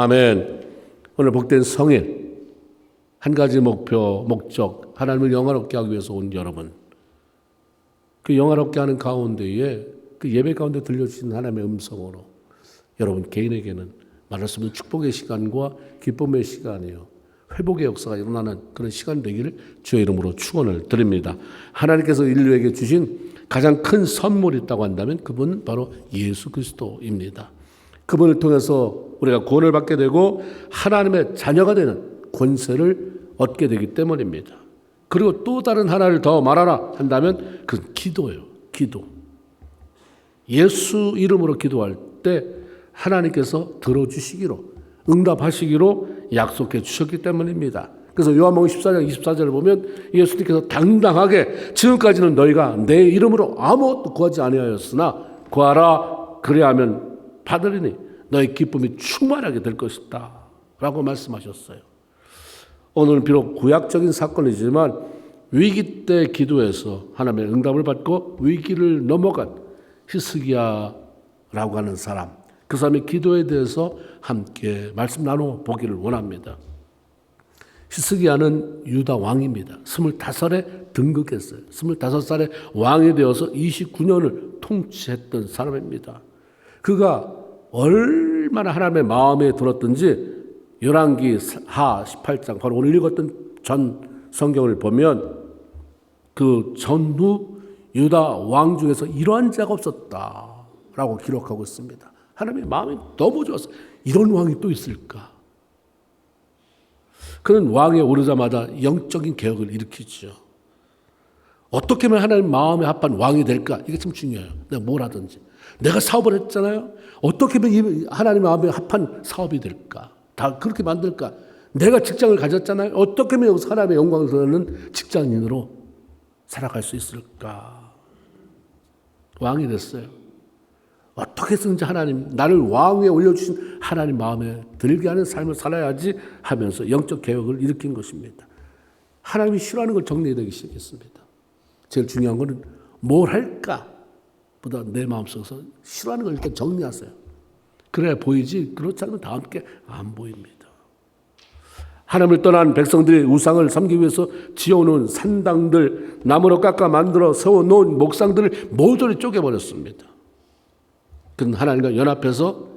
아멘. 오늘 복된 성일, 한 가지 목표, 목적, 하나님을 영화롭게 하기 위해서 온 여러분, 그 영화롭게 하는 가운데에 그 예배 가운데 들려주신 하나님의 음성으로 여러분 개인에게는 말할 수 없는 축복의 시간과 기쁨의 시간이요, 회복의 역사가 일어나는 그런 시간 되기를 주의 이름으로 축원을 드립니다. 하나님께서 인류에게 주신 가장 큰 선물이 있다고 한다면 그분은 바로 예수 그리스도입니다. 그분을 통해서 우리가 구원을 받게 되고 하나님의 자녀가 되는 권세를 얻게 되기 때문입니다. 그리고 또 다른 하나를 더 말하라 한다면 그건 기도예요. 기도. 예수 이름으로 기도할 때 하나님께서 들어주시기로, 응답하시기로 약속해 주셨기 때문입니다. 그래서 요한복음 14장 24절을 보면 예수님께서 당당하게 지금까지는 너희가 내 이름으로 아무것도 구하지 아니하였으나 구하라 그리하면 받으리니 너희 기쁨이 충만하게 될 것이다 라고 말씀하셨어요. 오늘 비록 구약적인 사건이지만 위기 때 기도해서 하나님의 응답을 받고 위기를 넘어간 히스기야라고 하는 사람, 그 사람의 기도에 대해서 함께 말씀 나눠보기를 원합니다. 히스기야는 유다 왕입니다. 25살에 등극했어요. 25살에 왕이 되어서 29년을 통치했던 사람입니다. 그가 얼마나 하나님의 마음에 들었던지 열왕기하 18장, 바로 오늘 읽었던 전 성경을 보면 그 전후 유다 왕 중에서 이러한 자가 없었다라고 기록하고 있습니다. 하나님의 마음이 너무 좋았어요. 이런 왕이 또 있을까? 그는 왕에 오르자마자 영적인 개혁을 일으키죠. 어떻게 하면 하나님 마음에 합한 왕이 될까? 이게 참 중요해요. 내가 뭘 하든지. 내가 사업을 했잖아요. 어떻게 하면 하나님 마음에 합한 사업이 될까? 다 그렇게 만들까? 내가 직장을 가졌잖아요. 어떻게 하면 여기서 하나님의 영광을 드러내는 직장인으로 살아갈 수 있을까? 왕이 됐어요. 어떻게 해서든지 하나님, 나를 왕 위에 올려주신 하나님 마음에 들게 하는 삶을 살아야지 하면서 영적 개혁을 일으킨 것입니다. 하나님이 싫어하는 걸 정리되기 시작했습니다. 제일 중요한 것은 뭘 할까 보다 내 마음속에서 싫어하는 걸 일단 정리하세요. 그래야 보이지, 그렇지 않으면 다 함께 안 보입니다. 하나님을 떠난 백성들이 우상을 섬기기 위해서 지어놓은 산당들, 나무로 깎아 만들어 세워놓은 목상들을 모조리 쪼개버렸습니다. 그는 하나님과 연합해서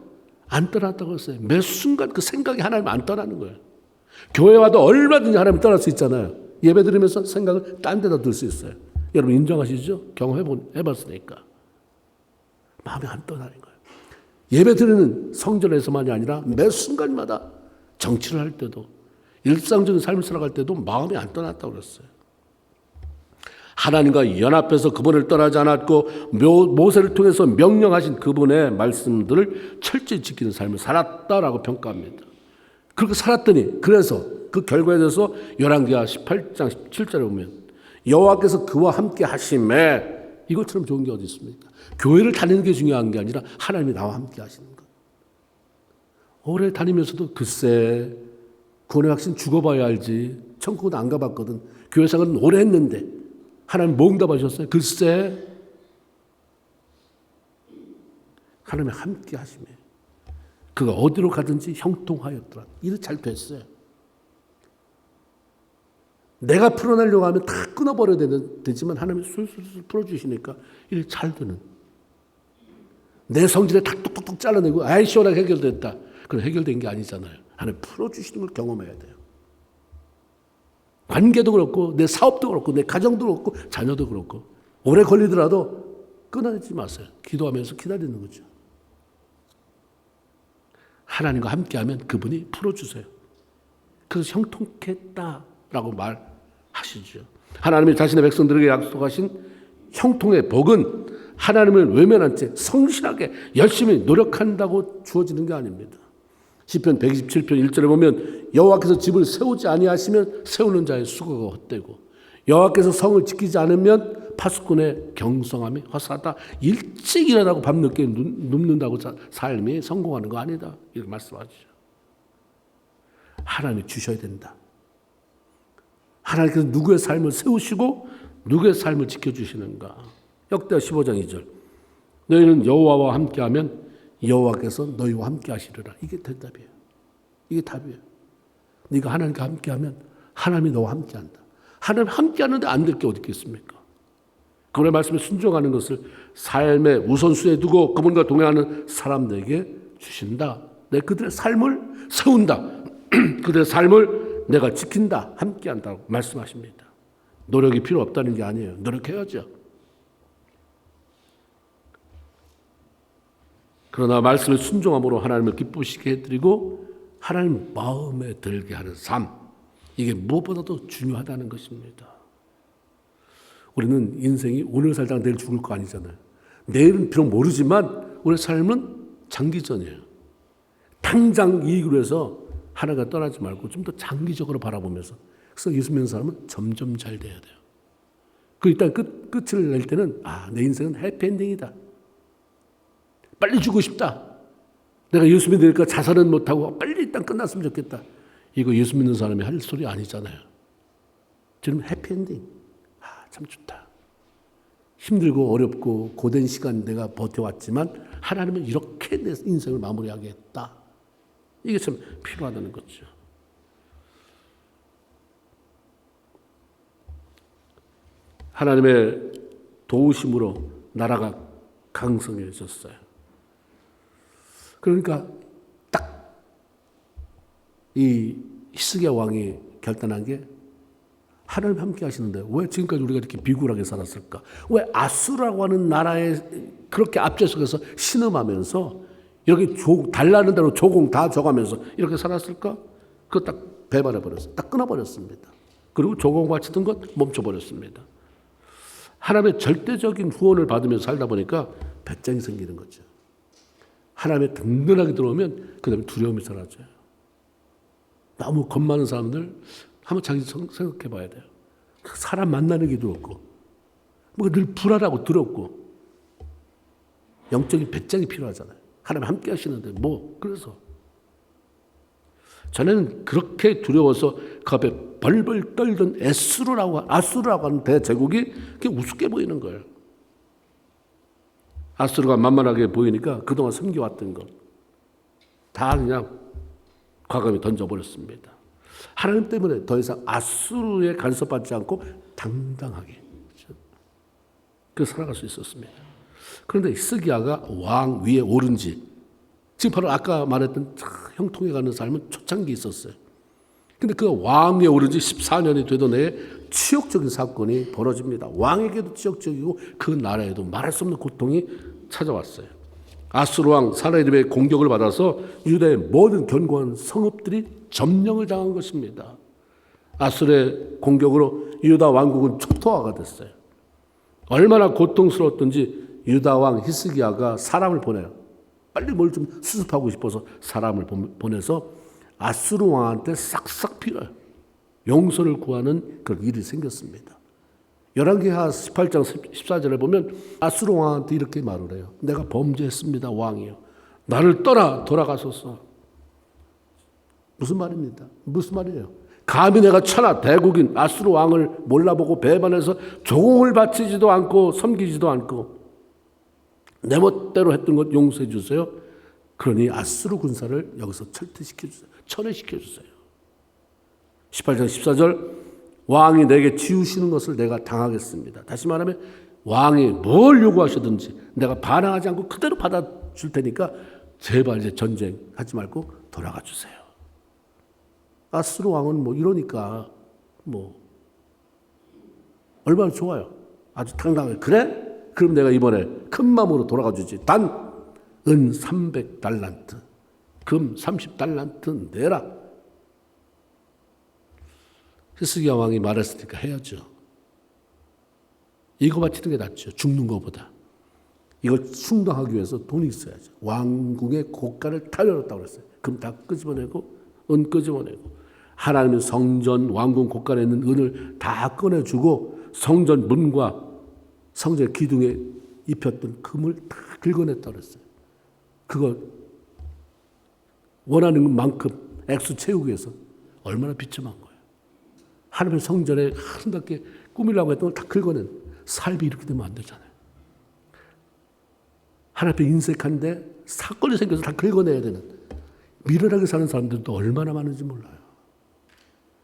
안 떠났다고 했어요. 매 순간 그 생각이 하나님 안 떠나는 거예요. 교회 와도 얼마든지 하나님 떠날 수 있잖아요. 예배 드리면서 생각을 딴 데다 둘 수 있어요. 여러분 인정하시죠? 경험해봤으니까. 마음이 안 떠나는 거예요. 예배 드리는 성전에서만이 아니라 매 순간마다 정치를 할 때도, 일상적인 삶을 살아갈 때도 마음이 안 떠났다고 그랬어요. 하나님과 연합해서 그분을 떠나지 않았고 모세를 통해서 명령하신 그분의 말씀들을 철저히 지키는 삶을 살았다라고 평가합니다. 그렇게 살았더니, 그래서 그 결과에 대해서 열왕기하 18장 17절에 보면 여호와께서 그와 함께 하심에, 이것처럼 좋은 게 어디 있습니까? 교회를 다니는 게 중요한 게 아니라 하나님이 나와 함께 하시는 것. 오래 다니면서도 글쎄 구원의 확신 죽어봐야 알지, 천국은 안 가봤거든, 교회 생활은 오래 했는데 하나님 뭐 응답하셨어요? 글쎄 하나님이 함께 하시며 그가 어디로 가든지 형통하였더라. 일이 잘 됐어요. 내가 풀어내려고 하면 다 끊어버려야 되지만 하나님이 술술술 풀어주시니까 일이 잘 되는, 내 성질에 다 뚝뚝뚝 잘라내고 아이 시원하게 해결됐다. 그럼 해결된 게 아니잖아요. 하나님 풀어주시는 걸 경험해야 돼요. 관계도 그렇고 내 사업도 그렇고 내 가정도 그렇고 자녀도 그렇고 오래 걸리더라도 끊어내지 마세요. 기도하면서 기다리는 거죠. 하나님과 함께하면 그분이 풀어주세요. 그래서 형통했다라고 말하시죠. 하나님이 자신의 백성들에게 약속하신 형통의 복은 하나님을 외면한 채 성실하게 열심히 노력한다고 주어지는 게 아닙니다. 시편 127편 1절에 보면 여호와께서 집을 세우지 아니하시면 세우는 자의 수고가 헛되고 여호와께서 성을 지키지 않으면 파수꾼의 경성함이 허사하다. 일찍 일어나고 밤늦게 눕는다고 삶이 성공하는 거 아니다, 이렇게 말씀하시죠. 하나님이 주셔야 된다. 하나님께서 누구의 삶을 세우시고 누구의 삶을 지켜주시는가. 역대하 15장 2절, 너희는 여호와와 함께하면 여호와께서 너희와 함께 하시리라. 이게 대답이에요. 이게 답이에요. 네가 하나님과 함께하면 하나님이 너와 함께한다. 하나님 함께하는데 안 될 게 어디 있겠습니까? 그분의 말씀에 순종하는 것을 삶의 우선순위에 두고 그분과 동행하는 사람들에게 주신다. 내가 그들의 삶을 세운다. 그들의 삶을 내가 지킨다. 함께한다고 말씀하십니다. 노력이 필요 없다는 게 아니에요. 노력해야죠. 그러나 말씀에 순종함으로 하나님을 기쁘시게 해드리고 하나님 마음에 들게 하는 삶, 이게 무엇보다도 중요하다는 것입니다. 우리는 인생이 오늘 살다가 내일 죽을 거 아니잖아요. 내일은 비록 모르지만 우리의 삶은 장기전이에요. 당장 이익으로 해서 하나가 떠나지 말고 좀 더 장기적으로 바라보면서, 그래서 예수 믿는 사람은 점점 잘 돼야 돼요. 그 일단 끝을 낼 때는 내 인생은 해피엔딩이다. 빨리 죽고 싶다. 내가 예수 믿으니까 자살은 못하고 빨리 일단 끝났으면 좋겠다. 이거 예수 믿는 사람이 할 소리 아니잖아요. 지금 해피엔딩. 참 좋다. 힘들고 어렵고 고된 시간 내가 버텨왔지만 하나님은 이렇게 내 인생을 마무리하겠다. 이게 참 필요하다는 거죠. 하나님의 도우심으로 나라가 강성해졌어요. 그러니까 딱 이 히스기야 왕이 결단한 게 하나님 함께 하시는데 왜 지금까지 우리가 이렇게 비굴하게 살았을까? 왜 아수라고 하는 나라에 그렇게 앞장서서 신음하면서 이렇게 달라는 대로 조공 다 줘가면서 이렇게 살았을까? 그거 딱 배반해버렸어요. 딱 끊어버렸습니다. 그리고 조공 바치던 것 멈춰버렸습니다. 하나님의 절대적인 후원을 받으면서 살다 보니까 배짱이 생기는 거죠. 하나님의 든든하게 들어오면 그 다음에 두려움이 사라져요. 너무 겁 많은 사람들 한번 자기 생각해 봐야 돼요. 사람 만나는 게 두렵고 늘 불안하고 두렵고 영적인 배짱이 필요하잖아요. 하나님 함께 하시는데 그래서 전에는 그렇게 두려워서 그 앞에 벌벌 떨던 아수르라고 하는 대제국이 그게 우습게 보이는 거예요. 아수르가 만만하게 보이니까 그동안 섬겨왔던 것 다 그냥 과감히 던져버렸습니다. 하나님 때문에 더 이상 아수르에 간섭받지 않고 당당하게 살아갈 수 있었습니다. 그런데 히스기야가 왕 위에 오른 지 지금 바로 아까 말했던 형통해 가는 삶은 초창기에 있었어요. 근데 그 왕 위에 오른 지 14년이 되던 해에 치욕적인 사건이 벌어집니다. 왕에게도 치욕적이고 그 나라에도 말할 수 없는 고통이 찾아왔어요. 아수르 왕 사나리립의 공격을 받아서 유다의 모든 견고한 성읍들이 점령을 당한 것입니다. 아수르의 공격으로 유다 왕국은 초토화가 됐어요. 얼마나 고통스러웠던지 유다 왕 히스기야가 사람을 보내요. 빨리 뭘 좀 수습하고 싶어서 사람을 보내서 아수르 왕한테 싹싹 빌어요. 용서를 구하는 그런 일이 생겼습니다. 열왕기하 18장 14절에 보면 아수르 왕한테 이렇게 말을 해요. 내가 범죄했습니다, 왕이요. 나를 떠나 돌아가소서. 무슨 말입니다? 무슨 말이에요? 감히 내가 천하 대국인 아수르 왕을 몰라보고 배반해서 조공을 바치지도 않고 섬기지도 않고 내 멋대로 했던 것 용서해 주세요. 그러니 아수르 군사를 여기서 철회시켜 주세요. 18장 14절 왕이 내게 지우시는 것을 내가 당하겠습니다. 다시 말하면 왕이 뭘 요구하시든지 내가 반항하지 않고 그대로 받아줄 테니까 제발 이제 전쟁하지 말고 돌아가 주세요. 아수르 왕은 이러니까 얼마나 좋아요. 아주 당당하게 그래? 그럼 내가 이번에 큰 마음으로 돌아가 주지. 단 은 300달란트, 금 30달란트 내라. 히스기야 왕이 말했으니까 해야죠. 이거 바치는 게 낫죠. 죽는 것보다. 이걸 충당하기 위해서 돈이 있어야죠. 왕궁의 고가를 다 열었다고 그랬어요. 금 다 끄집어내고 은 끄집어내고 하나님의 성전 왕궁 고가에 있는 은을 다 꺼내주고 성전 문과 성전 기둥에 입혔던 금을 다 긁어냈다고 그랬어요. 그거 원하는 만큼 액수 채우기 위해서 얼마나 비참한 거예요. 하나님의 성전에 아름답게 꾸미려고 했던 걸 다 긁어낸 삶이 이렇게 되면 안 되잖아요. 하나님 앞에 인색한데 사건이 생겨서 다 긁어내야 되는 미련하게 사는 사람들도 얼마나 많은지 몰라요.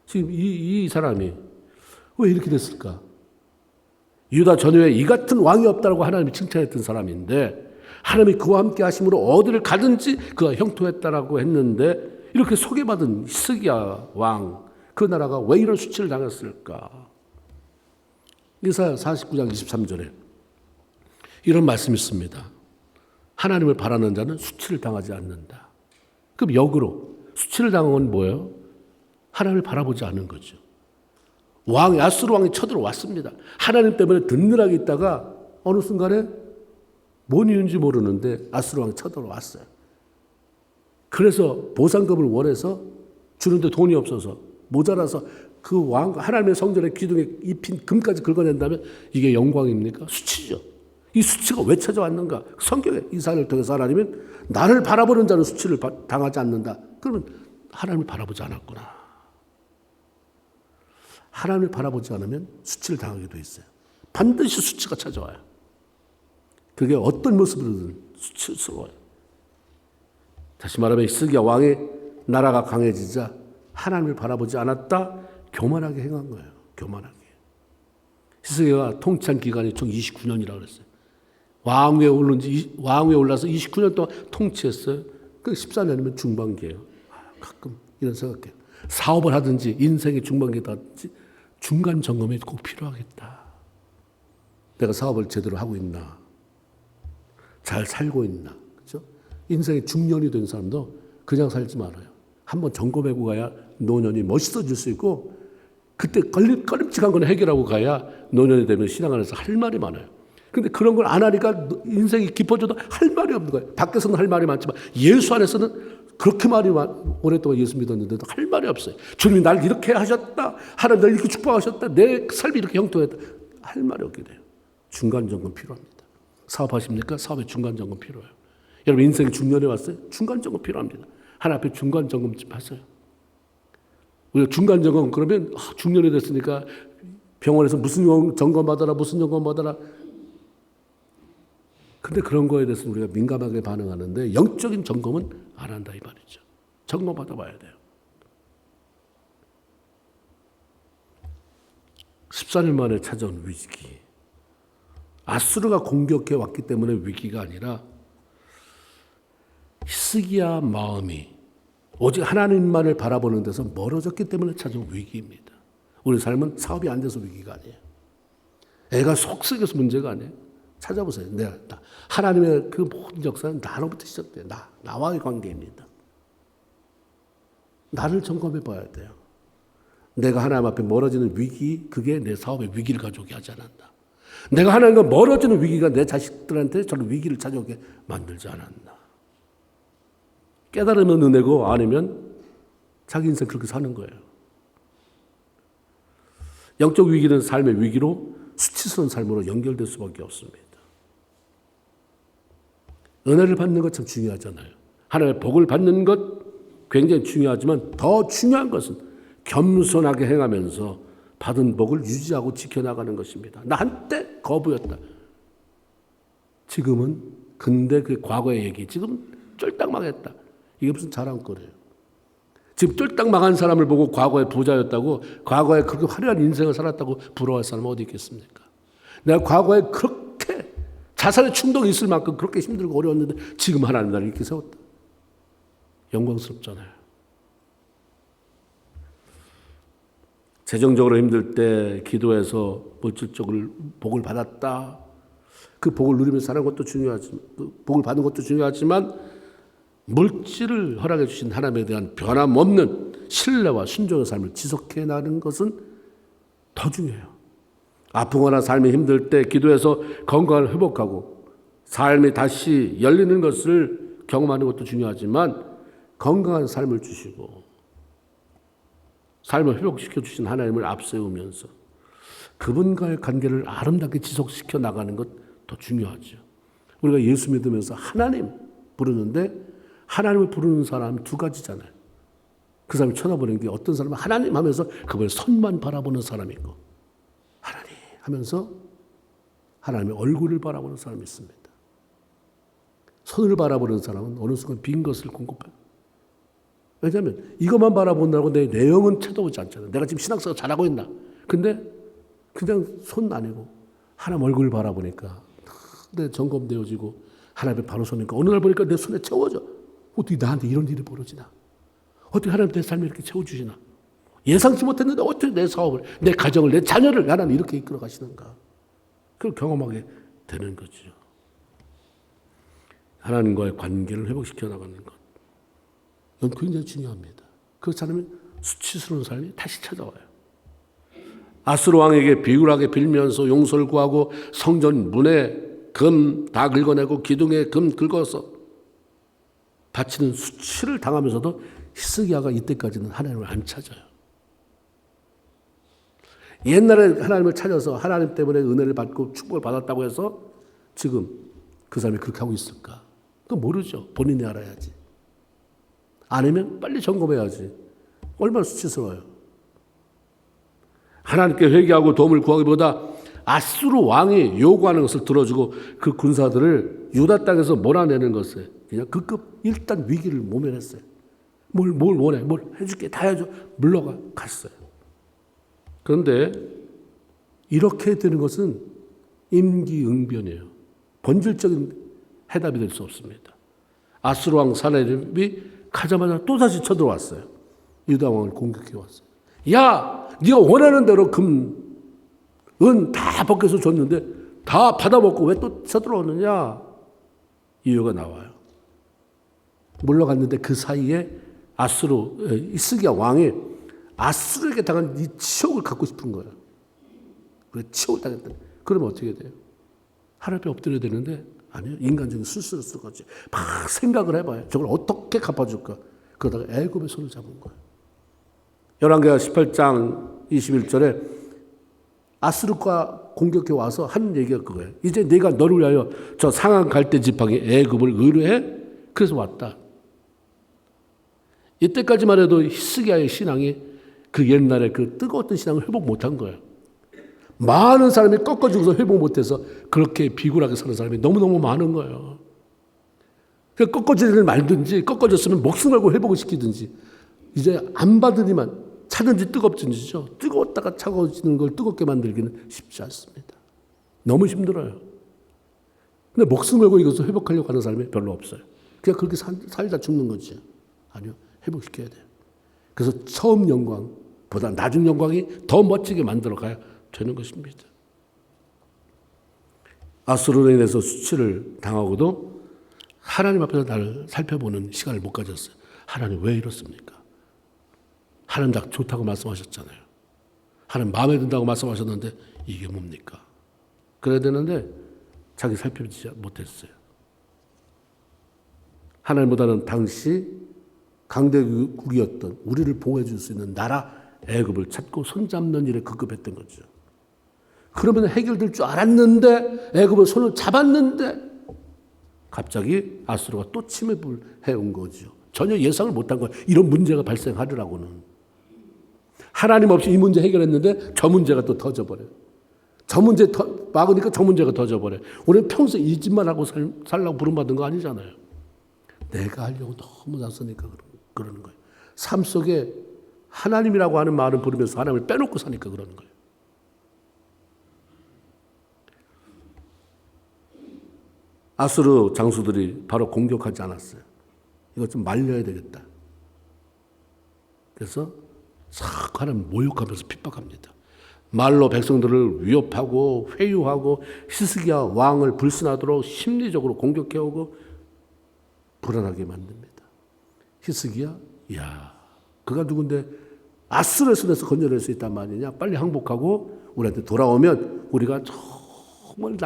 지금 이 사람이 왜 이렇게 됐을까? 유다 전후에 이 같은 왕이 없다고 하나님이 칭찬했던 사람인데 하나님이 그와 함께 하심으로 어디를 가든지 그가 형통했다라고 했는데 이렇게 소개받은 히스기야 왕, 그 나라가 왜 이런 수치를 당했을까? 이사야 49장 23절에 이런 말씀이 있습니다. 하나님을 바라는 자는 수치를 당하지 않는다. 그럼 역으로 수치를 당한 건 뭐예요? 하나님을 바라보지 않는 거죠. 아수르 왕이 쳐들어왔습니다. 하나님 때문에 든든하게 있다가 어느 순간에 뭔 이유인지 모르는데 아수르 왕이 쳐들어왔어요. 그래서 보상금을 원해서 주는데 돈이 없어서 모자라서 그 왕, 하나님의 성전의 기둥에 입힌 금까지 긁어낸다면 이게 영광입니까? 수치죠. 이 수치가 왜 찾아왔는가? 성경에 이사야를 통해서 하나님은 나를 바라보는 자는 수치를 당하지 않는다. 그러면 하나님을 바라보지 않았구나. 하나님을 바라보지 않으면 수치를 당하게 돼 있어요. 반드시 수치가 찾아와요. 그게 어떤 모습이든 수치스러워요. 다시 말하면 히스기야 왕의 나라가 강해지자 하나님을 바라보지 않았다. 교만하게 행한 거예요. 교만하게. 히스기야가 통치한 기간이 총 29년이라고 그랬어요. 왕위에 올라서 29년 동안 통치했어요. 그 14년이면 중반기예요. 가끔 이런 생각해요. 사업을 하든지 인생의 중반기에 닿든지 중간 점검이 꼭 필요하겠다. 내가 사업을 제대로 하고 있나? 잘 살고 있나? 그렇죠? 인생의 중년이 된 사람도 그냥 살지 말아요. 한번 점검하고 가야 노년이 멋있어질 수 있고 그때 꺼림칙한 건 해결하고 가야 노년이 되면 신앙 안에서 할 말이 많아요. 근데 그런 걸 안 하니까 인생이 깊어져도 할 말이 없는 거예요. 밖에서는 할 말이 많지만 예수 안에서는 그렇게 오랫동안 예수 믿었는데도 할 말이 없어요. 주님이 날 이렇게 하셨다. 하나님 날 이렇게 축복하셨다. 내 삶이 이렇게 형통했다. 할 말이 없게 돼요. 중간점검 필요합니다. 사업하십니까? 사업에 중간점검 필요해요. 여러분 인생 중년에 왔어요? 중간점검 필요합니다. 하나 앞에 중간점검 좀 하세요. 우리가 중간점검 그러면 중년이 됐으니까 병원에서 무슨 점검 받아라 무슨 점검 받아라. 근데 그런 거에 대해서 우리가 민감하게 반응하는데 영적인 점검은 안 한다 이 말이죠. 점검 받아봐야 돼요. 14년 만에 찾아온 위기. 아수르가 공격해 왔기 때문에 위기가 아니라 히스기야 마음이 오직 하나님만을 바라보는 데서 멀어졌기 때문에 찾아온 위기입니다. 우리 삶은 사업이 안 돼서 위기가 아니에요. 애가 속썩여서 문제가 아니에요. 찾아보세요. 하나님의 그 모든 역사는 나로부터 시작돼요. 나와의 관계입니다. 나를 점검해 봐야 돼요. 내가 하나님 앞에 멀어지는 위기, 그게 내 사업에 위기를 가져오게 하지 않았나. 내가 하나님과 멀어지는 위기가 내 자식들한테 저런 위기를 찾아오게 만들지 않았나. 깨달으면 은혜고 아니면 자기 인생 그렇게 사는 거예요. 영적 위기는 삶의 위기로 수치스러운 삶으로 연결될 수밖에 없습니다. 은혜를 받는 것 참 중요하잖아요. 하나님의 복을 받는 것 굉장히 중요하지만 더 중요한 것은 겸손하게 행하면서 받은 복을 유지하고 지켜나가는 것입니다. 나 한때 거부였다. 지금은 근데 그 과거의 얘기 지금 쫄딱 망했다. 이게 무슨 자랑거리예요. 지금 쫄딱 망한 사람을 보고 과거에 부자였다고 과거에 그렇게 화려한 인생을 살았다고 부러워할 사람은 어디 있겠습니까? 내가 과거에 그렇게 자살의 충동이 있을 만큼 그렇게 힘들고 어려웠는데 지금 하나님 나를 이렇게 세웠다. 영광스럽잖아요. 재정적으로 힘들 때 기도해서 물질적으로 복을 받았다. 그 복을 누리면서 사는 것도 중요하지만, 복을 받는 것도 중요하지만 물질을 허락해 주신 하나님에 대한 변함없는 신뢰와 순종의 삶을 지속해 나가는 것은 더 중요해요. 아프거나 삶이 힘들 때 기도해서 건강을 회복하고 삶이 다시 열리는 것을 경험하는 것도 중요하지만 건강한 삶을 주시고 삶을 회복시켜 주신 하나님을 앞세우면서 그분과의 관계를 아름답게 지속시켜 나가는 것 더 중요하죠. 우리가 예수 믿으면서 하나님 부르는데 하나님을 부르는 사람은 두 가지잖아요. 그 사람이 쳐다보는 게 어떤 사람은 하나님 하면서 그분의 손만 바라보는 사람이고 하나님 하면서 하나님의 얼굴을 바라보는 사람이 있습니다. 손을 바라보는 사람은 어느 순간 빈 것을 공급해요. 왜냐하면 이것만 바라본다고 내 내용은 쳐다보지 않잖아요. 내가 지금 신앙생활 잘하고 있나. 근데 그냥 손 아니고 하나님 얼굴을 바라보니까 내 점검되어지고 하나님 바로 서니까 어느 날 보니까 내 손에 채워져. 어떻게 나한테 이런 일이 벌어지나. 어떻게 하나님 내 삶에 이렇게 채워주시나. 예상치 못했는데 어떻게 내 사업을, 내 가정을, 내 자녀를 하나님 이렇게 이끌어 가시는가. 그걸 경험하게 되는 거죠. 하나님과의 관계를 회복시켜 나가는 것. 이건 굉장히 중요합니다. 그렇지 않으면 수치스러운 삶이 다시 찾아와요. 아수르 왕에게 비굴하게 빌면서 용서를 구하고 성전 문에 금 다 긁어내고 기둥에 금 긁어서 바치는 수치를 당하면서도 히스기야가 이때까지는 하나님을 안 찾아요. 옛날에 하나님을 찾아서 하나님 때문에 은혜를 받고 축복을 받았다고 해서 지금 그 사람이 그렇게 하고 있을까? 그거 모르죠. 본인이 알아야지. 아니면 빨리 점검해야지. 얼마나 수치스러워요. 하나님께 회개하고 도움을 구하기보다 아수르 왕이 요구하는 것을 들어주고 그 군사들을 유다 땅에서 몰아내는 것을 그냥 급급 일단 위기를 모면했어요. 뭘 원해? 뭘 해줄게? 다 해줘. 물러가 갔어요. 그런데 이렇게 되는 것은 임기응변이에요. 본질적인 해답이 될 수 없습니다. 아수르 왕 사나립이 가자마자 또다시 쳐들어왔어요. 유다 왕을 공격해 왔어요. 야, 네가 원하는 대로 금, 은 다 벗겨서 줬는데 다 받아먹고 왜 또 쳐들어오느냐? 이유가 나와요. 물러갔는데 그 사이에 아수르, 히스기야 왕이 아수르에게 당한 이 치욕을 갖고 싶은 거예요. 그래, 치욕을 당했다. 그러면 어떻게 돼요? 하나님 앞에 엎드려야 되는데 아니요. 인간적인 술수를 쓰고지 막 생각을 해봐요. 저걸 어떻게 갚아줄까? 그러다가 애굽의 손을 잡은 거예요. 열왕기하 18장 21절에 아수르가 공격해 와서 한 얘기가 그거예요. 이제 내가 너를 위하여 저 상한 갈대 지팡이 애굽을 의뢰해? 그래서 왔다. 이때까지만 해도 히스기야의 신앙이 그 옛날에 그 뜨거웠던 신앙을 회복 못한 거예요. 많은 사람이 꺾어지고서 회복 못해서 그렇게 비굴하게 사는 사람이 너무너무 많은 거예요. 꺾어지는 말든지 꺾어졌으면 목숨 걸고 회복을 시키든지 이제 안 받으니만 차든지 뜨겁든지죠. 뜨거웠다가 차가워지는 걸 뜨겁게 만들기는 쉽지 않습니다. 너무 힘들어요. 근데 목숨 걸고 이것을 회복하려고 하는 사람이 별로 없어요. 그냥 그렇게 살다 죽는 거지. 아니요. 회복시켜야 돼요. 그래서 처음 영광보다 나중 영광이 더 멋지게 만들어 가야 되는 것입니다. 아수르로 인해서 수치를 당하고도 하나님 앞에서 나를 살펴보는 시간을 못 가졌어요. 하나님 왜 이렇습니까? 하나님 나 좋다고 말씀하셨잖아요. 하나님 마음에 든다고 말씀하셨는데 이게 뭡니까? 그래야 되는데 자기 살펴보지 못했어요. 하나님보다는 당시 강대국이었던 우리를 보호해 줄 수 있는 나라 애굽을 찾고 손잡는 일에 급급했던 거죠. 그러면 해결될 줄 알았는데 애굽을 손을 잡았는데 갑자기 아수르가 또 침입을 해온 거죠. 전혀 예상을 못한 거예요. 이런 문제가 발생하리라고는. 하나님 없이 이 문제 해결했는데 저 문제가 또 터져버려요. 저 문제 막으니까 저 문제가 터져버려요. 우리는 평생 이 짓만 하고 살라고 부름받은 거 아니잖아요. 내가 하려고 너무 낯서니까 그러는 거예요. 삶 속에 하나님이라고 하는 말을 부르면서 하나님을 빼놓고 사니까 그러는 거예요. 아수르 장수들이 바로 공격하지 않았어요. 이거 좀 말려야 되겠다. 그래서 싹 하나님 모욕하면서 핍박합니다. 말로 백성들을 위협하고 회유하고 히스기야 왕을 불신하도록 심리적으로 공격해오고 불안하게 만듭니다. 히스기야, 이야, 그가 누군데 아수르의 손에서 건져낼 수 있단 말이냐? 빨리 항복하고 우리한테 돌아오면 우리가 정말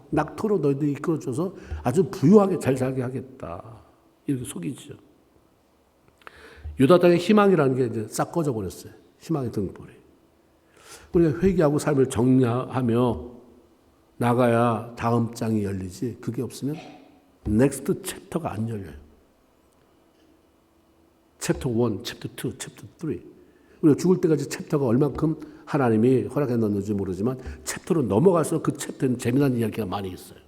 낙토로 너희들 이끌어줘서 아주 부유하게 잘 살게 하겠다. 이렇게 속이죠. 유다 땅의 희망이라는 게 이제 싹 꺼져 버렸어요. 희망의 등불이. 우리가 회개하고 삶을 정리하며 나가야 다음 장이 열리지. 그게 없으면 넥스트 챕터가 안 열려요. 챕터 1, 챕터 2, 챕터 3. 우리가 죽을 때까지 챕터가 얼만큼 하나님이 허락해 놓는지 모르지만 챕터로 넘어갈수록 그 챕터는 재미난 이야기가 많이 있어요.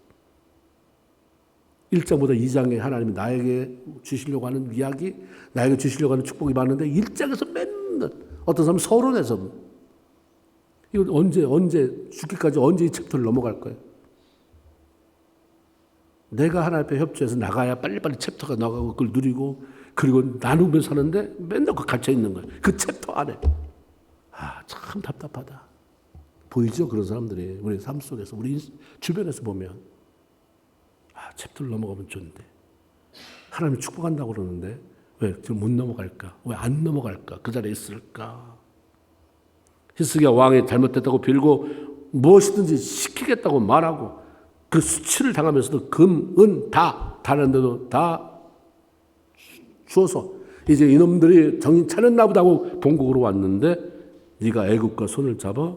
1장보다 2장에 하나님이 나에게 주시려고 하는 이야기, 나에게 주시려고 하는 축복이 많은데 1장에서 맨날 어떤 사람은 서론에서 이거 언제 죽기까지 언제 이 챕터를 넘어갈 거예요? 내가 하나님 앞에 협조해서 나가야 빨리빨리 챕터가 나가고 그걸 누리고 그리고 나누며 사는데 맨날 그 갇혀 있는 거예요. 그 챕터 안에. 참 답답하다. 보이죠? 그런 사람들이 우리 삶 속에서 우리 주변에서 보면 챕터를 넘어가면 좋은데 하나님이 축복한다고 그러는데 왜 못 넘어갈까? 왜 안 넘어갈까? 그 자리에 있을까? 히스기야 왕이 잘못됐다고 빌고 무엇이든지 시키겠다고 말하고 그 수치를 당하면서도 금, 은 다 다른데도 다 주어서 이제 이놈들이 정신 차렸나 보다 하고 본국으로 왔는데 네가 애국과 손을 잡아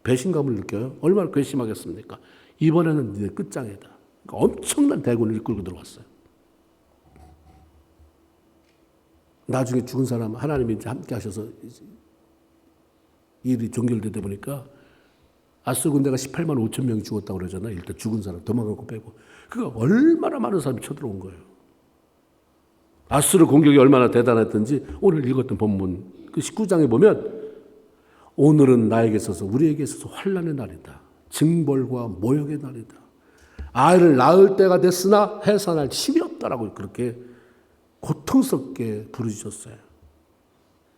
배신감을 느껴요. 얼마나 괘씸하겠습니까? 이번에는 네 끝장이다. 그러니까 엄청난 대군을 이끌고 들어왔어요. 나중에 죽은 사람 하나님이 이제 함께 하셔서 일이 종결되다 보니까 아수르 군대가 18만 5천 명이 죽었다고 그러잖아요. 일단 죽은 사람 도망간 거 빼고. 그거 얼마나 많은 사람이 쳐들어온 거예요. 아수르 공격이 얼마나 대단했던지 오늘 읽었던 본문 그 19장에 보면 오늘은 나에게 있어서 우리에게 있어서 환난의 날이다. 징벌과 모욕의 날이다. 아이를 낳을 때가 됐으나 해산할 힘이 없다라고 그렇게 고통스럽게 부르짖었어요.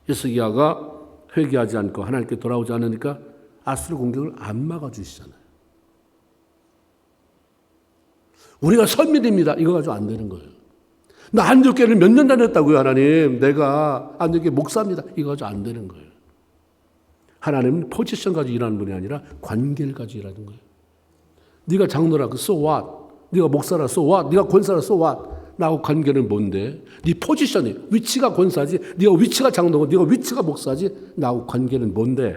히스기야가 회개하지 않고 하나님께 돌아오지 않으니까 아수르 공격을 안 막아주시잖아요. 우리가 선민입니다. 이거 가지고 안 되는 거예요. 나 안디옥교회를 몇 년 다녔다고요, 하나님. 내가 안디옥교회 목사입니다. 이거 가지고 안 되는 거예요. 하나님은 포지션 가지고 일하는 분이 아니라 관계를 가지고 일하는 거예요. 네가 장로라, so what? 네가 목사라, so what? 네가 권사라, so what? 나하고 관계는 뭔데? 네 포지션이, 위치가 권사지, 네가 위치가 장로고, 네가 위치가 목사지, 나하고 관계는 뭔데?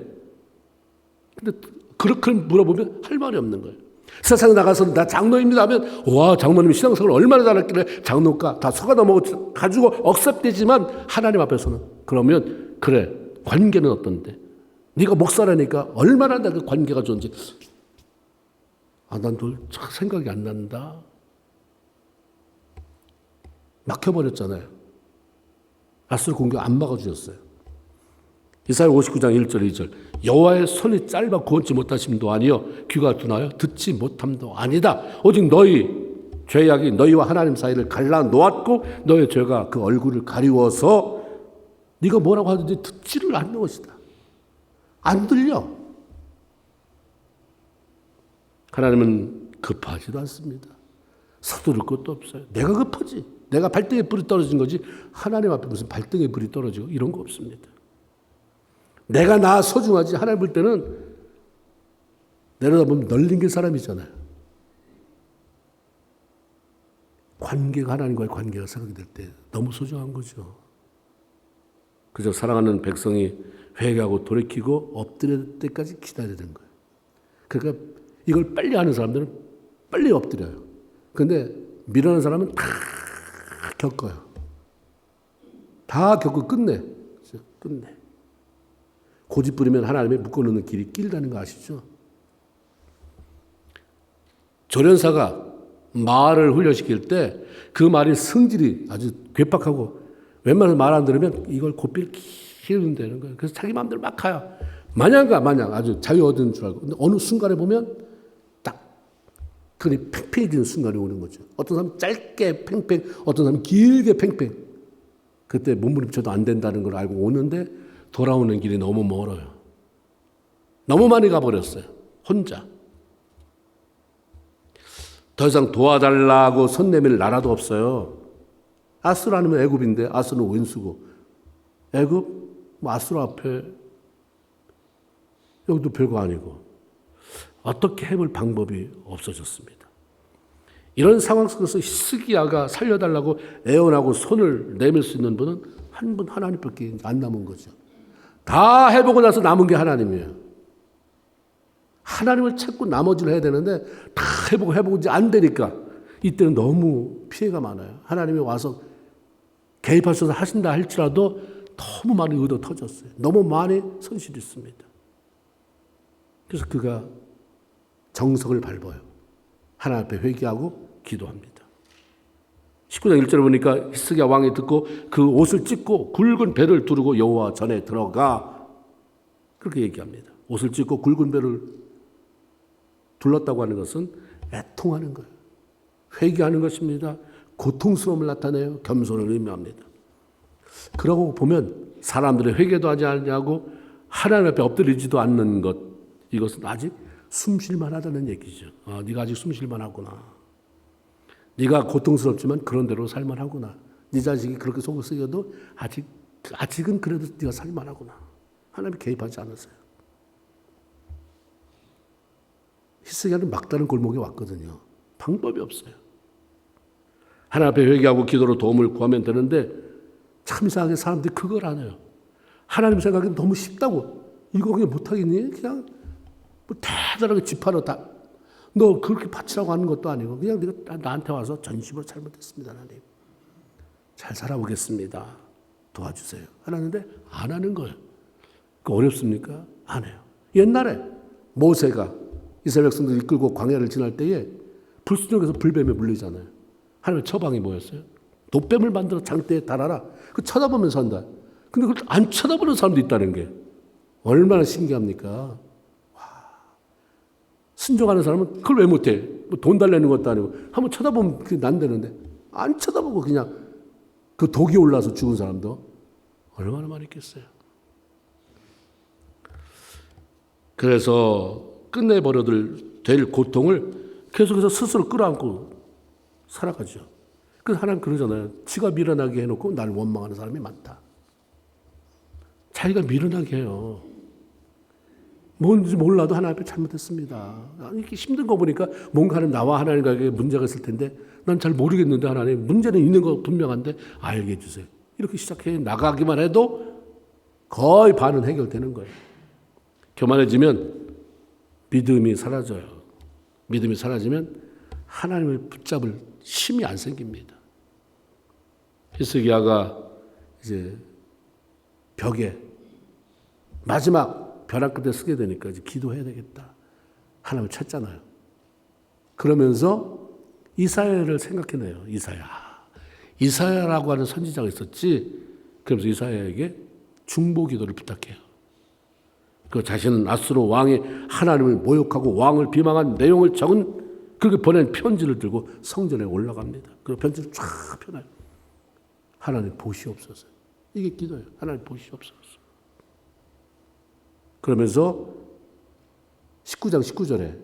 근데 그렇게 물어보면 할 말이 없는 거예요. 세상에 나가서 나 장로입니다 하면 와 장로님 신앙생활 얼마나 잘했길래 장로가 다 속아 넘어가지고 억셉되지만 하나님 앞에서는 그러면 그래 관계는 어떤데? 네가 목사라니까 얼마나 그 관계가 좋은지 난 생각이 안 난다. 막혀버렸잖아요. 아수르 공격 안 막아주셨어요. 이사야 59장 1절 2절 여호와의 손이 짧아 구원치 못하심도 아니요 귀가 둔하여 듣지 못함도 아니다. 오직 너희 죄악이 너희와 하나님 사이를 갈라 놓았고 너의 죄가 그 얼굴을 가리워서 네가 뭐라고 하든지 듣지를 않는 것이다. 안 들려. 하나님은 급하지도 않습니다. 서두를 것도 없어요. 내가 급하지. 내가 발등에 불이 떨어진 거지 하나님 앞에 무슨 발등에 불이 떨어지고 이런 거 없습니다. 내가 나 소중하지. 하나님 볼 때는 내려다보면 널린 게 사람이잖아요. 관계가 하나님과의 관계가 생각이 될 때 너무 소중한 거죠. 그저 사랑하는 백성이 회개하고 돌이키고 엎드릴 때까지 기다려야 되는 거예요. 그러니까 이걸 빨리 하는 사람들은 빨리 엎드려요. 그런데 미련한 사람은 다 겪어요. 다 겪고 끝내. 끝내. 고집 부리면 하나님의 묶어놓는 길이 길다는 거 아시죠? 조련사가 말을 훈련시킬 때 그 말의 성질이 아주 괴팍하고 웬만해서 말 안 들으면 이걸 고삐를 키운다는 거예요. 그래서 자기 마음대로 막 가요. 마냥 아주 자유 얻은 줄 알고. 근데 어느 순간에 보면 딱 그게 팽팽해지는 순간이 오는 거죠. 어떤 사람은 짧게 팽팽, 어떤 사람은 길게 팽팽. 그때 몸부림쳐도 안 된다는 걸 알고 오는데 돌아오는 길이 너무 멀어요. 너무 많이 가버렸어요. 혼자. 더 이상 도와달라고 손 내밀 나라도 없어요. 아수르 아니면 애굽인데 아수르는 원수고 애굽 아수르 앞에 여기도 별거 아니고 어떻게 해볼 방법이 없어졌습니다. 이런 상황 속에서 히스기야가 살려달라고 애원하고 손을 내밀 수 있는 분은 한 분 하나님밖에 안 남은 거죠. 다 해보고 나서 남은 게 하나님이에요. 하나님을 찾고 나머지를 해야 되는데 다 해보고 이제 안 되니까 이때는 너무 피해가 많아요. 하나님이 와서 개입하셔서 하신다 할지라도 너무 많이 의도 터졌어요. 너무 많이 손실이 있습니다. 그래서 그가 정석을 밟아요. 하나님 앞에 회개하고 기도합니다. 19장 1절에 보니까 히스기야 왕이 듣고 그 옷을 찢고 굵은 배를 두르고 여호와 전에 들어가, 그렇게 얘기합니다. 옷을 찢고 굵은 배를 둘렀다고 하는 것은 애통하는 거예요. 회개하는 것입니다. 고통스러움을 나타내요. 겸손을 의미합니다. 그러고 보면 사람들의 회개도 하지 않냐고 하나님 앞에 엎드리지도 않는 것, 이것은 아직 숨쉴만 하다는 얘기죠. 네가 아직 숨쉴만 하구나. 네가 고통스럽지만 그런 대로 살만 하구나. 네 자식이 그렇게 속을 쓰여도 아직은 그래도 네가 살만 하구나. 하나님이 개입하지 않으세요. 히스기야는 막다른 골목에 왔거든요. 방법이 없어요. 하나님 앞에 회개하고 기도로 도움을 구하면 되는데 참 이상하게 사람들이 그걸 안 해요. 하나님 생각에는 너무 쉽다고. 이거 그냥 못하겠니? 그냥 뭐 대단하게 집하러 너 그렇게 바치라고 하는 것도 아니고 그냥 네가 나한테 와서 전심으로 잘못했습니다. 하나님. 잘 살아보겠습니다. 도와주세요. 하는데 안 하는 거예요. 그 어렵습니까? 안 해요. 옛날에 모세가 이스라엘 백성들을 이끌고 광야를 지날 때에 불순종해서 불뱀에 물리잖아요. 하나님의 처방이 뭐였어요? 노뱀을 만들어 장대에 달아라. 그 쳐다보면서 한다. 근데 그걸 안 쳐다보는 사람도 있다는 게 얼마나 신기합니까? 와. 순종하는 사람은 그걸 왜 못해? 뭐 돈 달라는 것도 아니고 한번 쳐다보면 그게 난다는데 안 쳐다보고 그냥 그 독이 올라서 죽은 사람도 얼마나 많이 있겠어요. 그래서 끝내버려도 될 고통을 계속해서 스스로 끌어안고 살아가죠. 그래서 하나님 그러잖아요. 지가 미련하게 해놓고 나를 원망하는 사람이 많다. 자기가 미련하게 해요. 뭔지 몰라도 하나님 앞에 잘못했습니다. 이렇게 힘든 거 보니까 뭔가 나와 하나님과의 문제가 있을 텐데 난 잘 모르겠는데 하나님 문제는 있는 거 분명한데 알게 해주세요. 이렇게 시작해 나가기만 해도 거의 반은 해결되는 거예요. 교만해지면 믿음이 사라져요. 믿음이 사라지면 하나님을 붙잡을 힘이 안 생깁니다. 히스기야가 이제 벽에 마지막 벼랑 끝에 서게 되니까 이제 기도해야 되겠다. 하나님을 찾잖아요. 그러면서 이사야를 생각해내요. 이사야라고 하는 선지자가 있었지. 그러면서 이사야에게 중보 기도를 부탁해요. 그 자신은 아수르 왕이 하나님을 모욕하고 왕을 비방한 내용을 적은 그렇게 보낸 편지를 들고 성전에 올라갑니다. 그 편지를 쫙 펴놔요. 하나님 보시옵소서. 이게 기도예요. 하나님 보시옵소서. 그러면서 19장 19절에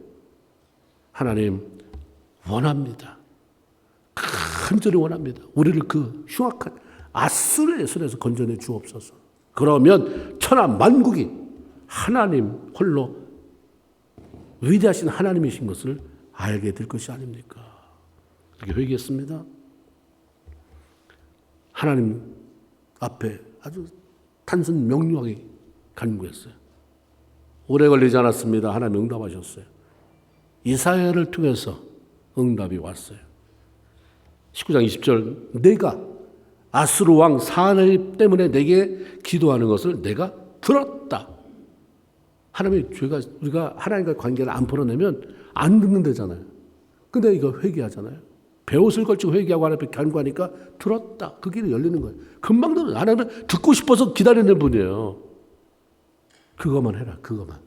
하나님 원합니다. 간절히 원합니다. 우리를 그 흉악한 아수르의 손에서 건져내 주옵소서. 그러면 천하 만국이 하나님 홀로 위대하신 하나님이신 것을 알게 될 것이 아닙니까? 그렇게 회개했습니다. 하나님 앞에 아주 단순 명료하게 간구했어요. 오래 걸리지 않았습니다. 하나님 응답하셨어요. 이사야를 통해서 응답이 왔어요. 19장 20절 내가 아수르 왕 사나입 때문에 내게 기도하는 것을 내가 들었다. 하나님의 죄가 우리가 하나님과 관계를 안 풀어내면 안 듣는 데잖아요. 근데 이거 회개하잖아요. 베옷을 걸치고 회개하고 하나님 앞에 간구하니까 들었다. 그 길이 열리는 거예요. 금방 들어요. 하나님은 듣고 싶어서 기다리는 분이에요. 그것만 해라. 그것만.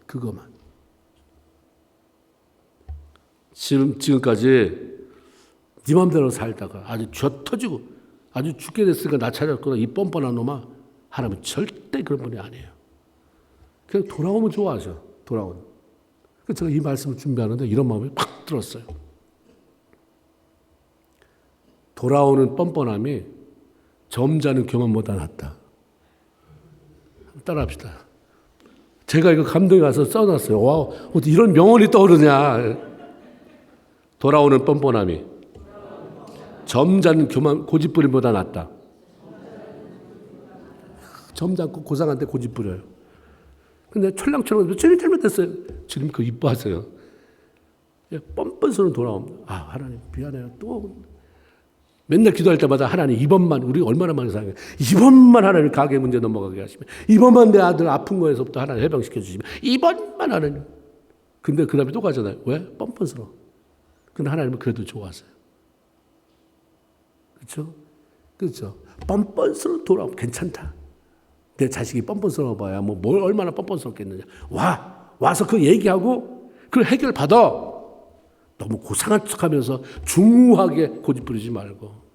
지금까지 네 맘대로 살다가 아주 쥐어 터지고 아주 죽게 됐으니까 나 찾았구나. 이 뻔뻔한 놈아. 하나님은 절대 그런 분이 아니에요. 그냥 돌아오면 좋아하죠. 돌아오는. 그래서 제가 이 말씀을 준비하는데 이런 마음이 팍 들었어요. 돌아오는 뻔뻔함이 점잖은 교만보다 낫다. 따라합시다. 제가 이거 감동이 가서 써놨어요. 와, 어떻게 이런 명언이 떠오르냐. 돌아오는 뻔뻔함이 점잖은 교만 고집부림보다 낫다. 점잖고 고상한데 고집부려요. 근데 철랑철랑 주님 잘못했어요. 주님 그거 이뻐하세요. 뻔뻔스러운 돌아옵니다. 아 하나님 미안해요. 또 맨날 기도할 때마다 하나님 이번만 우리 얼마나 많이 사랑해요. 이번만 하나님 가게 문제 넘어가게 하시면 이번만 내 아들 아픈 거에서부터 하나님 해방시켜 주시면 이번만 하나님. 근데 그 다음에 또 가잖아요. 왜? 뻔뻔스러워. 근데 하나님은 그래도 좋아하세요. 그렇죠? 그렇죠. 뻔뻔스러워 돌아오면 괜찮다. 내 자식이 뻔뻔스러워 봐야 뭐 뭘 얼마나 뻔뻔스럽겠느냐. 와서 그 얘기하고 그 해결 받아. 너무 고상한 척하면서 중후하게 고집 부리지 말고.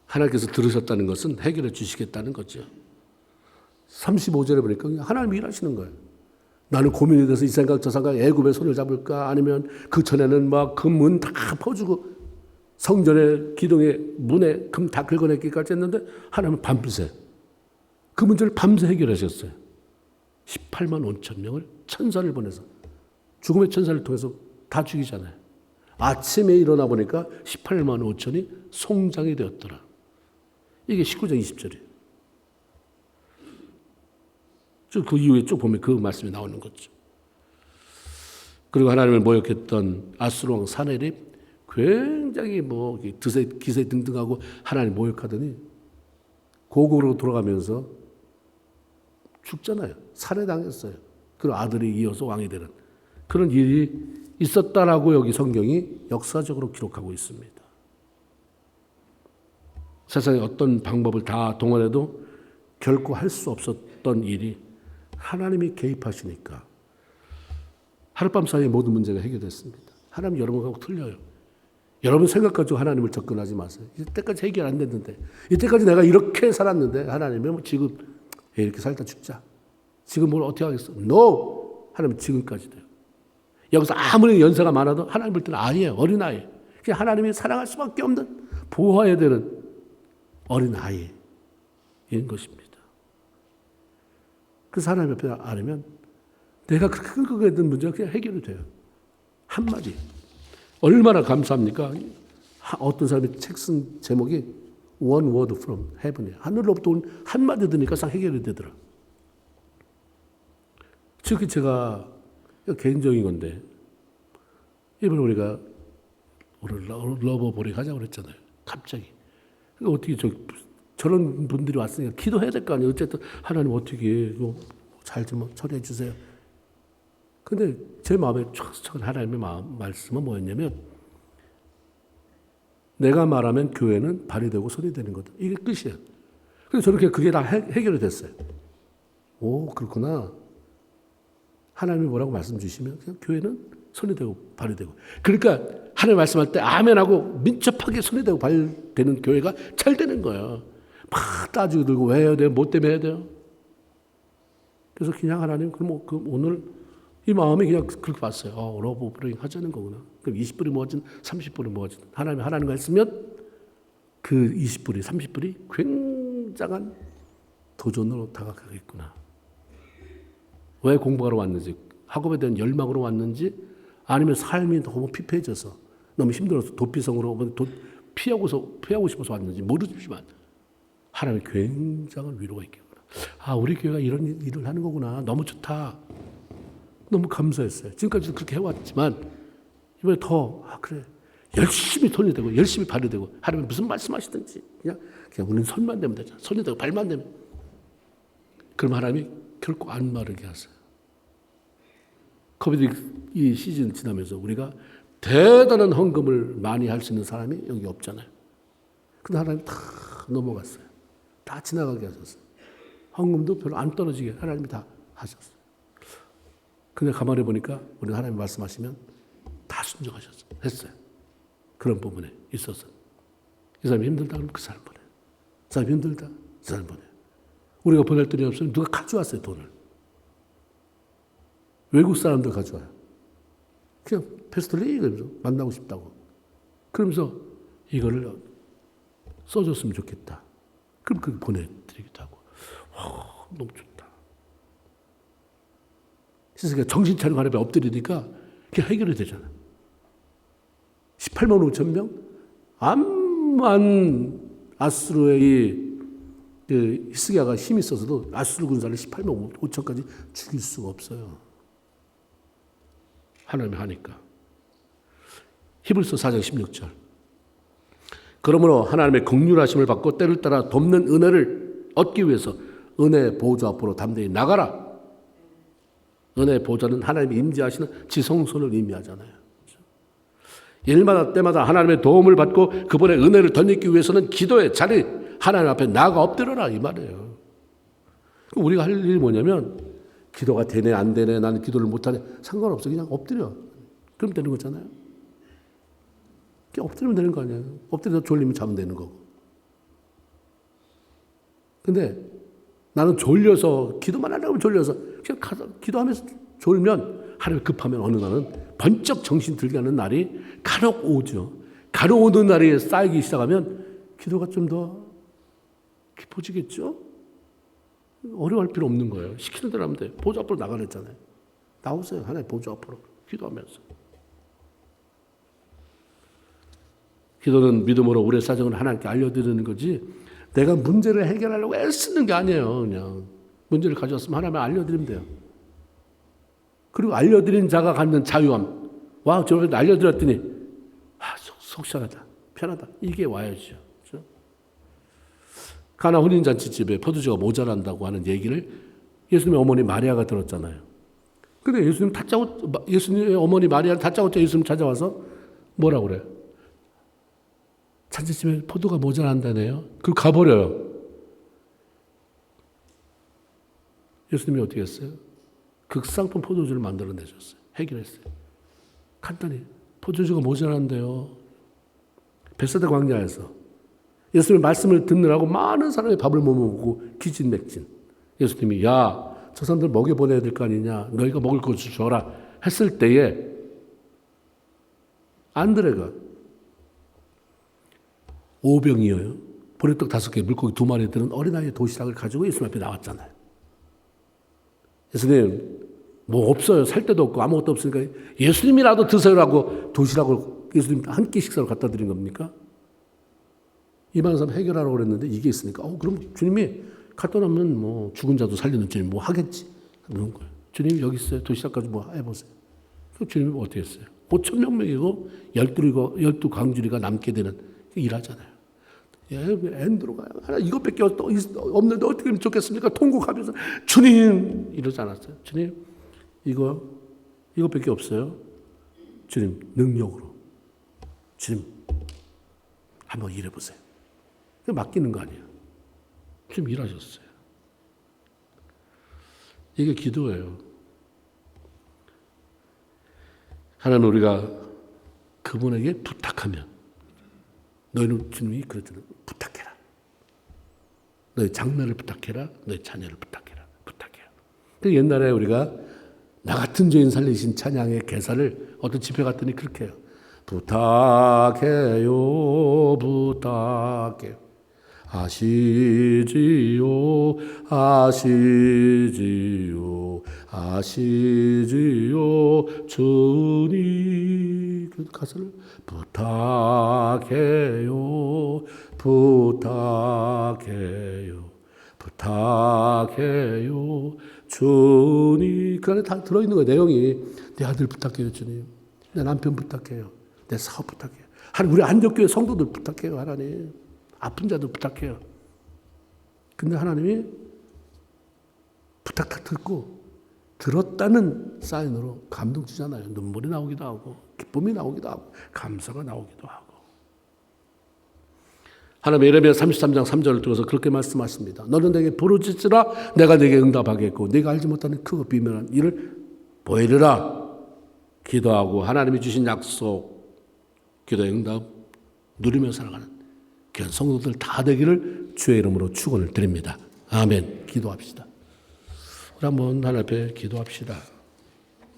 하나님께서 들으셨다는 것은 해결해 주시겠다는 거죠. 35절에 보니까 하나님이 일하시는 거예요. 나는 고민이 돼서 이 생각 저 생각 애굽의 손을 잡을까 아니면 그 전에는 막 그 문 다 퍼주고 성전의 기둥의 문에 금 다 긁어내기까지 했는데 하나님은 밤새 그 문제를 밤새 해결하셨어요. 18만 5천 명을 천사를 보내서 죽음의 천사를 통해서 다 죽이잖아요. 아침에 일어나 보니까 18만 5천이 송장이 되었더라. 이게 19장 20절이에요. 그 이후에 쭉 보면 그 말씀이 나오는 거죠. 그리고 하나님을 모욕했던 아수르 왕 사네립 굉장히 뭐 기세 등등하고 하나님 모욕하더니 고국으로 돌아가면서 죽잖아요. 살해당했어요. 그리고 아들이 이어서 왕이 되는 그런 일이 있었다라고 여기 성경이 역사적으로 기록하고 있습니다. 세상에 어떤 방법을 다 동원해도 결코 할 수 없었던 일이 하나님이 개입하시니까 하룻밤 사이에 모든 문제가 해결됐습니다. 하나님 여러분하고 틀려요. 여러분 생각 가지고 하나님을 접근하지 마세요. 이때까지 해결 안 됐는데 이때까지 내가 이렇게 살았는데 하나님이 뭐 지금 이렇게 살다 죽자. 지금 뭘 어떻게 하겠어? No! 하나님은 지금까지 돼요. 여기서 아무리 연세가 많아도 하나님 볼 때는 아이예요. 어린아이. 그냥 하나님이 사랑할 수밖에 없는 보호해야 되는 어린아이인 것입니다. 그래서 하나님 옆에 아니면 내가 그렇게 끙끙거리던 문제가 그냥 해결이 돼요. 한마디. 얼마나 감사합니까? 어떤 사람이 책 쓴 제목이 One word from heaven이에요. 하늘로부터 온 한마디 들으니까 싹 해결이 되더라. 특히 제가 개인적인 건데 이번에 우리가 오늘 러버보리 가자고 그랬잖아요. 갑자기. 그러니까 어떻게 저런 분들이 왔으니까 기도해야 될 거 아니에요. 어쨌든 하나님 어떻게 잘 좀 처리해 주세요. 근데 제 마음에 촉촉한 하나님의 말씀은 뭐였냐면 내가 말하면 교회는 발이 되고 손이 되는 거다. 이게 끝이에요. 그래서 저렇게 그게 다 해결이 됐어요. 오, 그렇구나. 하나님이 뭐라고 말씀 주시면 그냥 교회는 손이 되고 발이 되고. 그러니까 하나님 말씀할 때 아멘하고 민첩하게 손이 되고 발 되는 교회가 잘 되는 거예요. 막 따지고 들고 왜 해야 돼요? 뭐 때문에 해야 돼요? 그래서 그냥 하나님 그럼 오늘 이 마음이 그냥 그렇게 봤어요. 러브브레잉 하자는 거구나. 그럼 20불이 모아진 30불이 모아진 하나님과 했으면 그 20불이 30불이 굉장한 도전으로 다가가겠구나. 왜 공부하러 왔는지 학업에 대한 열망으로 왔는지 아니면 삶이 너무 피폐해져서 너무 힘들어서 도피성으로 피하고 싶어서 왔는지 모르지만 하나님의 굉장한 위로가 있겠구나. 우리 교회가 이런 일을 하는 거구나. 너무 좋다. 너무 감사했어요. 지금까지도 그렇게 해왔지만 이번에 더 그래 열심히 손이 되고 열심히 발이 되고 하나님 무슨 말씀하시든지 그냥 우리는 손만 대면 되잖아. 손이 되고 발만 대면 그럼 하나님이 결코 안 마르게 하세요. 코비드 이 시즌 지나면서 우리가 대단한 헌금을 많이 할 수 있는 사람이 여기 없잖아요. 근데 하나님 다 넘어갔어요. 다 지나가게 하셨어요. 헌금도 별로 안 떨어지게 하나님이 다 하셨어요. 근데 가만히 보니까 우리 하나님 말씀하시면 다 순종하셨어요. 했어요. 그런 부분에 있어서. 이 사람이 힘들다 그러면 그 사람 보내요. 그 사람이 힘들다. 그 사람 보내요. 우리가 보낼 돈이 없으면 누가 가져왔어요, 돈을. 외국 사람들 가져와요. 그냥 패스톨리 그러면서 만나고 싶다고. 그러면서 이거를 써줬으면 좋겠다. 그럼 그거 보내드리기도 하고. 너무 좋다. 그래서 정신 차리고 하나님에 엎드리니까 그게 해결이 되잖아. 18만 5천 명? 암만 아수르의 히스기야가 힘이 있어서도 아수르 군사를 18만 5천까지 죽일 수가 없어요. 하나님이 하니까. 히브리서 4장 16절. 그러므로 하나님의 긍휼하심을 받고 때를 따라 돕는 은혜를 얻기 위해서 은혜 보좌 앞으로 담대히 나가라. 은혜 보좌는 하나님이 임재하시는 지성소를 의미하잖아요. 일마다 때마다 하나님의 도움을 받고 그분의 은혜를 덧입기 위해서는 기도의 자리 하나님 앞에 나아가 엎드려라 이 말이에요. 우리가 할 일이 뭐냐면 기도가 되네 안 되네 나는 기도를 못하네 상관없어. 그냥 엎드려. 그럼 되는 거잖아요. 그냥 엎드리면 되는 거 아니에요. 엎드려서 졸리면 자면 되는 거고. 근데 나는 졸려서 기도만 하려고 졸려서 그냥 기도하면서 졸면 하루에 급하면 어느 날은 번쩍 정신 들게 하는 날이 간혹 오죠. 간혹 오는 날이 쌓이기 시작하면 기도가 좀 더 깊어지겠죠? 어려워할 필요 없는 거예요. 시키는 대로 하면 돼요. 보좌 앞으로 나가랬잖아요. 나오세요. 하나님 보좌 앞으로 기도하면서. 기도는 믿음으로 우리의 사정을 하나님께 알려드리는 거지 내가 문제를 해결하려고 애쓰는 게 아니에요. 그냥 문제를 가져왔으면 하나님께 알려드리면 돼요. 그리고 알려드린 자가 갖는 자유함. 와, 저렇게 알려드렸더니 속 시원하다. 편하다. 이게 와야죠. 그렇죠? 가나 혼인잔치집에 포도주가 모자란다고 하는 얘기를 예수님의 어머니 마리아가 들었잖아요. 근데 예수님의 어머니 마리아를 다짜고짜 예수님 찾아와서 뭐라고 그래요? 잔치집에 포도가 모자란다네요. 그걸 가버려요. 예수님이 어떻게 했어요? 극상품 포도주를 만들어내셨어요. 해결했어요. 간단히 포도주가 모자란데요. 벳사다 광야에서 예수님의 말씀을 듣느라고 많은 사람이 밥을 못 먹고 기진맥진. 예수님이 야, 저 사람들 먹여보내야 될 거 아니냐. 너희가 먹을 것을 줘라 했을 때에 안드레가 오병이어요. 보리떡 5개, 물고기 2마리 들은 어린아이의 도시락을 가지고 예수님 앞에 나왔잖아요. 예수님 뭐 없어요. 살 데도 없고 아무것도 없으니까 예수님이라도 드세요라고 도시락을 예수님 한 끼 식사로 갖다 드린 겁니까? 이 많은 사람 해결하라고 그랬는데 이게 있으니까 그럼 주님이 갖다 놓으면 뭐 죽은 자도 살리는 주님 뭐 하겠지. 그런 거예요. 주님 여기 있어요. 도시락 가지고 뭐 해보세요. 그 주님이 어떻게 했어요? 5,000명이고 12 광주리가 남게 되는 일하잖아요. 엔드로가 하나 이것밖에 없는데 어떻게 하면 좋겠습니까? 통곡하면서 주님 이러지 않았어요. 주님 이것밖에 없어요. 주님 능력으로 주님 한번 일해보세요. 맡기는 거 아니에요. 주님 일하셨어요. 이게 기도예요. 하나는 우리가 그분에게 부탁하면 너희는 주님이 그러잖아요. 부탁해라. 너희 장래를 부탁해라. 너희 자녀를 부탁해라. 부탁해요. 그 옛날에 우리가 나 같은 죄인 살리신 찬양의 개사를 어떤 집회 갔더니 그렇게 해요. 부탁해요. 부탁해요. 아시지요. 아시지요. 아시지요. 주님. 그 가사를 부탁해요. 부탁해요. 부탁해요. 주님. 그 안에 다 들어있는 거예요. 내용이. 내 아들 부탁해요. 주님. 내 남편 부탁해요. 내 사업 부탁해요. 하나님 우리 안덕교회 성도들 부탁해요. 하나님. 아픈 자들 부탁해요. 근데 하나님이 부탁 딱 듣고 들었다는 사인으로 감동 주잖아요. 눈물이 나오기도 하고 기쁨이 나오기도 하고 감사가 나오기도 하고. 하나님 예레미야 33장 3절을 통해서 그렇게 말씀하십니다. 너는 내게 부르짖으라 내가 내게 응답하겠고 네가 알지 못하는 크고 비밀한 일을 보이리라. 기도하고 하나님이 주신 약속 기도의 응답 누리며 살아가는 귀한 성도들 다 되기를 주의 이름으로 축원을 드립니다. 아멘. 기도합시다. 우리 한번 하나님 앞에 기도합시다.